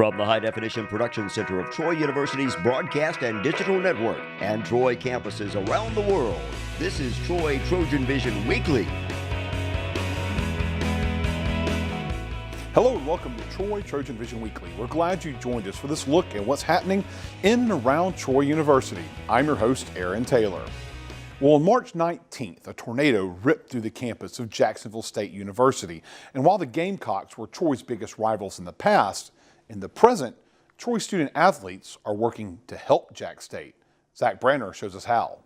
From the High Definition Production Center of Troy University's Broadcast and Digital Network and Troy campuses around the world, this is Troy TrojanVision Weekly. Hello and welcome to Troy TrojanVision Weekly. We're glad you joined us for this look at what's happening in and around Troy University. I'm your host, Aaron Taylor. Well, on March 19th, a tornado ripped through the campus of Jacksonville State University. And while the Gamecocks were Troy's biggest rivals in the past, in the present, Troy student athletes are working to help Jack State. Zach Branner shows us how.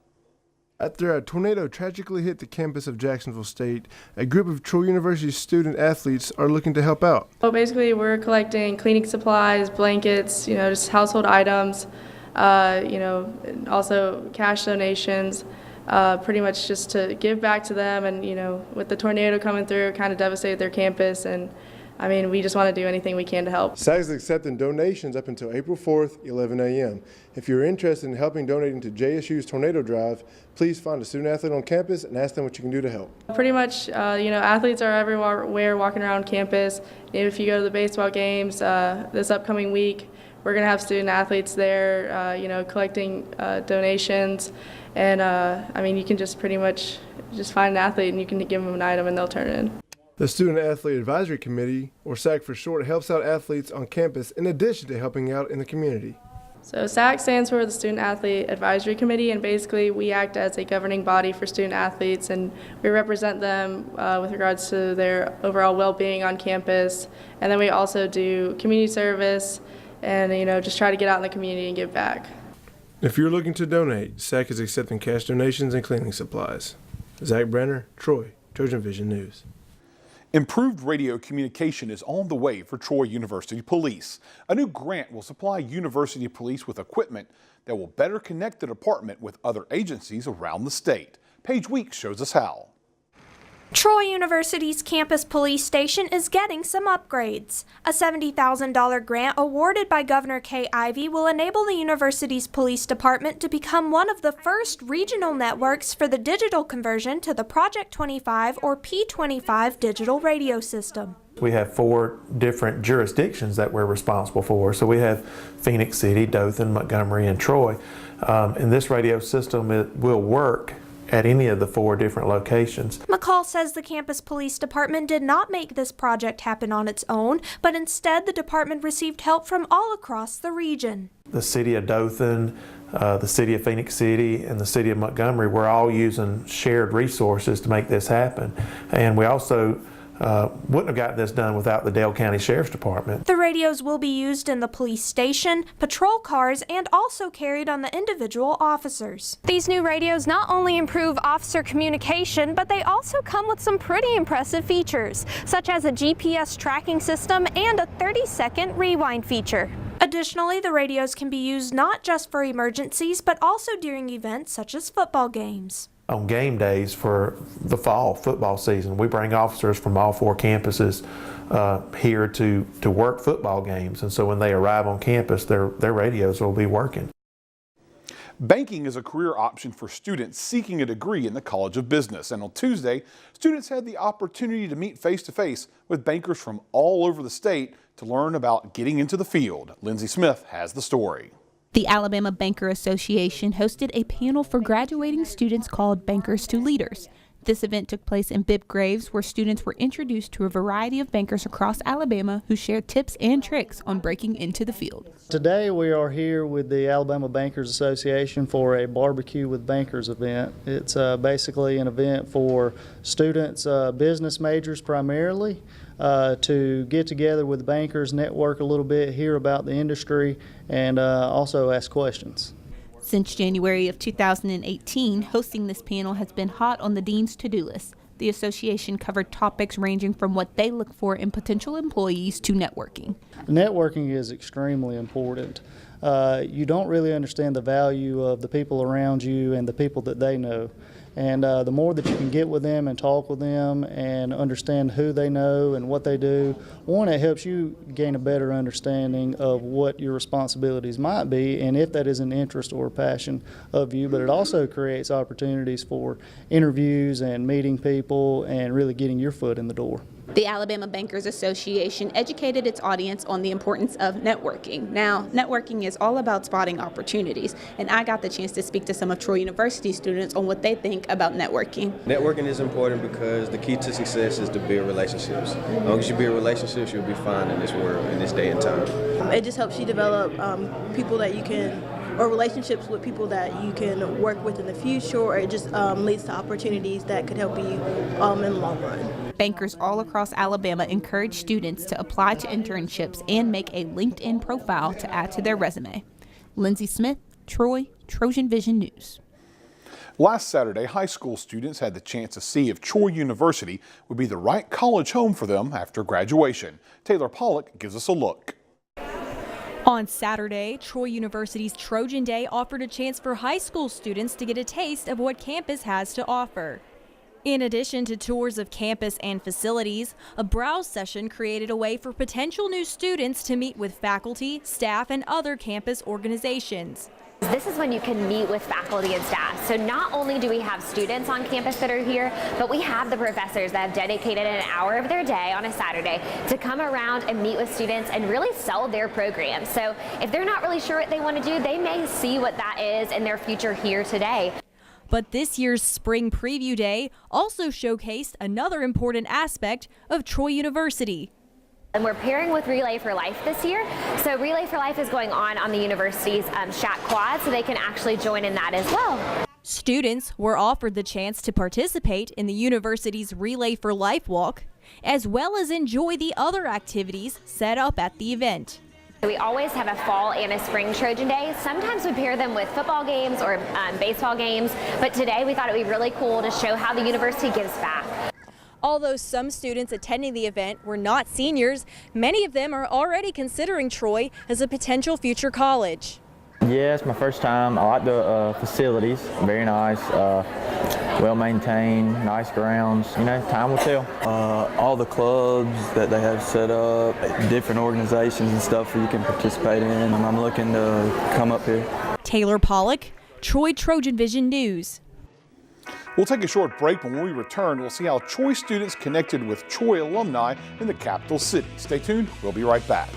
After a tornado tragically hit the campus of Jacksonville State, a group of Troy University student athletes are looking to help out. So basically we're collecting cleaning supplies, blankets, just household items, also cash donations, pretty much just to give back to them. And, with the tornado coming through, it kind of devastated their campus. And we just want to do anything we can to help. SAG is accepting donations up until April 4th, 11 a.m. If you're interested in helping donating to JSU's Tornado Drive, please find a student athlete on campus and ask them what you can do to help. Pretty much, athletes are everywhere walking around campus. If you go to the baseball games this upcoming week, we're going to have student athletes there, collecting donations. And, you can just pretty much just find an athlete and you can give them an item and they'll turn it in. The Student Athlete Advisory Committee, or SAC for short, helps out athletes on campus in addition to helping out in the community. So SAC stands for the Student Athlete Advisory Committee, and basically we act as a governing body for student athletes, and we represent them with regards to their overall well-being on campus. And then we also do community service and just try to get out in the community and give back. If you're looking to donate, SAC is accepting cash donations and cleaning supplies. Zach Brenner, Troy, TrojanVision News. Improved radio communication is on the way for Troy University Police. A new grant will supply University Police with equipment that will better connect the department with other agencies around the state. Paige Weeks shows us how. Troy University's campus police station is getting some upgrades. A $70,000 grant awarded by Governor Kay Ivey will enable the university's police department to become one of the first regional networks for the digital conversion to the Project 25 or P25 digital radio system. We have 4 different jurisdictions that we're responsible for. So we have Phoenix City, Dothan, Montgomery, and Troy. And this radio system will work at any of the 4 different locations. McCall says the campus police department did not make this project happen on its own, but instead the department received help from all across the region. The city of Dothan, the city of Phoenix City, and the city of Montgomery were all using shared resources to make this happen. And we also wouldn't have gotten this done without the Dale County Sheriff's Department. The radios will be used in the police station, patrol cars, and also carried on the individual officers. These new radios not only improve officer communication, but they also come with some pretty impressive features, such as a GPS tracking system and a 30-second rewind feature. Additionally, the radios can be used not just for emergencies, but also during events such as football games. On game days for the fall football season, we bring officers from all 4 campuses here to work football games. And so when they arrive on campus, their radios will be working. Banking is a career option for students seeking a degree in the College of Business. And on Tuesday, students had the opportunity to meet face-to-face with bankers from all over the state to learn about getting into the field. Lindsay Smith has the story. The Alabama Banker Association hosted a panel for graduating students called Bankers to Leaders. This event took place in Bibb Graves, where students were introduced to a variety of bankers across Alabama who shared tips and tricks on breaking into the field. Today we are here with the Alabama Bankers Association for a Barbecue with Bankers event. It's basically an event for students, business majors primarily, to get together with bankers, network a little bit, hear about the industry, and also ask questions. Since January of 2018, hosting this panel has been hot on the dean's to-do list. The association covered topics ranging from what they look for in potential employees to networking. Networking is extremely important. You don't really understand the value of the people around you and the people that they know. And the more that you can get with them and talk with them and understand who they know and what they do, one, it helps you gain a better understanding of what your responsibilities might be and if that is an interest or passion of you, but it also creates opportunities for interviews and meeting people and really getting your foot in the door. The Alabama Bankers Association educated its audience on the importance of networking. Now, networking is all about spotting opportunities, and I got the chance to speak to some of Troy University students on what they think about networking. Networking is important because the key to success is to build relationships. As long as you build relationships, you'll be fine in this world, in this day and time. It just helps you develop people that you can, or relationships with people that you can work with in the future, or it just leads to opportunities that could help you in the long run. Bankers all across Alabama encourage students to apply to internships and make a LinkedIn profile to add to their resume. Lindsay Smith, Troy, TrojanVision News. Last Saturday, high school students had the chance to see if Troy University would be the right college home for them after graduation. Taylor Pollock gives us a look. On Saturday, Troy University's Trojan Day offered a chance for high school students to get a taste of what campus has to offer. In addition to tours of campus and facilities, a browse session created a way for potential new students to meet with faculty, staff, and other campus organizations. This is when you can meet with faculty and staff. So not only do we have students on campus that are here, but we have the professors that have dedicated an hour of their day on a Saturday to come around and meet with students and really sell their programs. So if they're not really sure what they want to do, they may see what that is in their future here today. But this year's Spring Preview Day also showcased another important aspect of Troy University. And we're pairing with Relay for Life this year. So Relay for Life is going on the university's Shack Quad, so they can actually join in that as well. Students were offered the chance to participate in the university's Relay for Life walk, as well as enjoy the other activities set up at the event. We always have a fall and a spring Trojan Day. Sometimes we pair them with football games or baseball games, but today we thought it would be really cool to show how the university gives back. Although some students attending the event were not seniors, many of them are already considering Troy as a potential future college. Yeah, it's my first time. I like the facilities, very nice, well maintained, nice grounds. You know, time will tell. All the clubs that they have set up, different organizations and stuff you can participate in, and I'm looking to come up here. Taylor Pollock, Troy TrojanVision News. We'll take a short break, but when we return, we'll see how Troy students connected with Troy alumni in the capital city. Stay tuned, we'll be right back.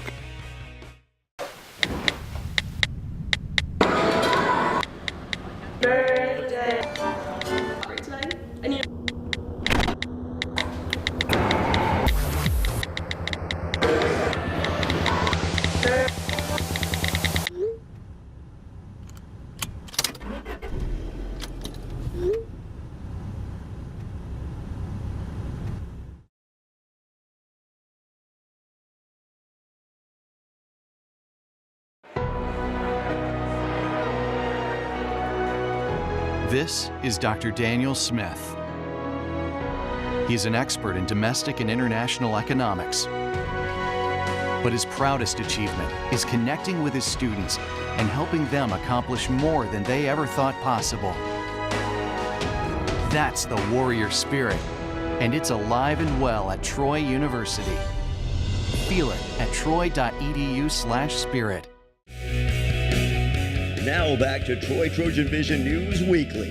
This is Dr. Daniel Smith. He's an expert in domestic and international economics. But his proudest achievement is connecting with his students and helping them accomplish more than they ever thought possible. That's the warrior spirit, and it's alive and well at Troy University. Feel it at troy.edu/spirit. Now back to Troy TrojanVision News Weekly.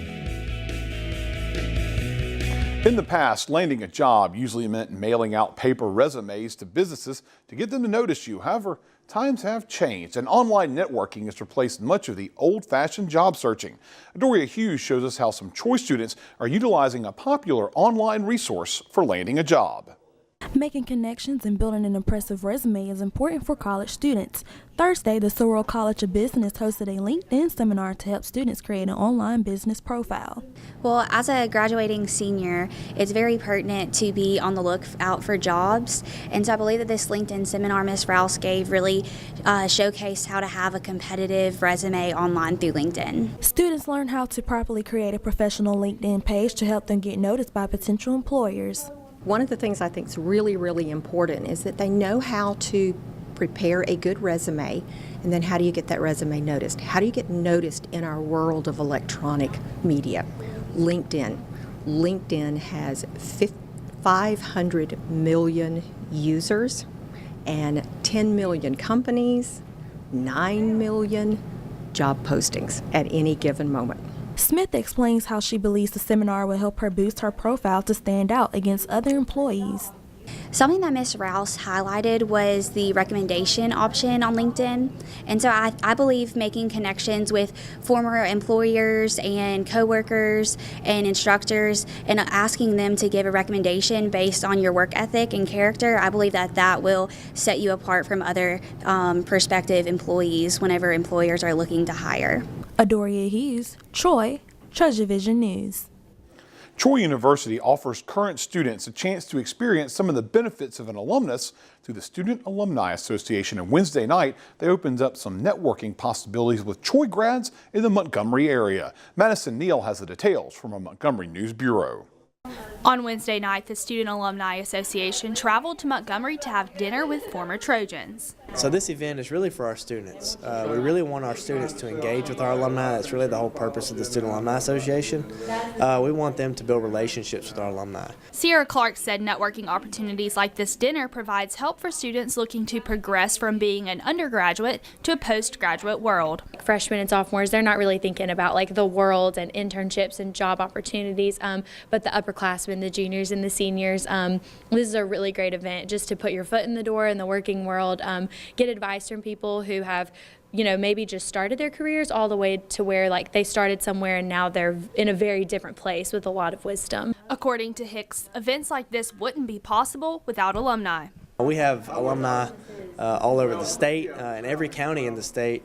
In the past, landing a job usually meant mailing out paper resumes to businesses to get them to notice you. However, times have changed, and online networking has replaced much of the old-fashioned job searching. Doria Hughes shows us how some Troy students are utilizing a popular online resource for landing a job. Making connections and building an impressive resume is important for college students. Thursday, the Sorrel College of Business hosted a LinkedIn seminar to help students create an online business profile. Well, as a graduating senior, it's very pertinent to be on the lookout for jobs. And so I believe that this LinkedIn seminar Ms. Rouse gave really showcased how to have a competitive resume online through LinkedIn. Students learn how to properly create a professional LinkedIn page to help them get noticed by potential employers. One of the things I think is really, really important is that they know how to prepare a good resume, and then how do you get that resume noticed? How do you get noticed in our world of electronic media? LinkedIn. LinkedIn has 500 million users and 10 million companies, 9 million job postings at any given moment. Smith explains how she believes the seminar will help her boost her profile to stand out against other employees. Something that Ms. Rouse highlighted was the recommendation option on LinkedIn. And so I believe making connections with former employers and coworkers and instructors and asking them to give a recommendation based on your work ethic and character, I believe that will set you apart from other prospective employees whenever employers are looking to hire. Adoria Hughes, Troy, TrojanVision News. Troy University offers current students a chance to experience some of the benefits of an alumnus through the Student Alumni Association. And Wednesday night, they opened up some networking possibilities with Troy grads in the Montgomery area. Madison Neal has the details from our Montgomery News Bureau. On Wednesday night, the Student Alumni Association traveled to Montgomery to have dinner with former Trojans. So this event is really for our students. We really want our students to engage with our alumni. That's really the whole purpose of the Student Alumni Association. We want them to build relationships with our alumni. Sierra Clark said networking opportunities like this dinner provides help for students looking to progress from being an undergraduate to a postgraduate world. Freshmen and sophomores, they're not really thinking about like the world and internships and job opportunities, but the upperclassmen, the juniors and the seniors, this is a really great event just to put your foot in the door in the working world, get advice from people who have, maybe just started their careers all the way to where like they started somewhere and now they're in a very different place with a lot of wisdom. According to Hicks, events like this wouldn't be possible without alumni. We have alumni all over the state, in every county in the state,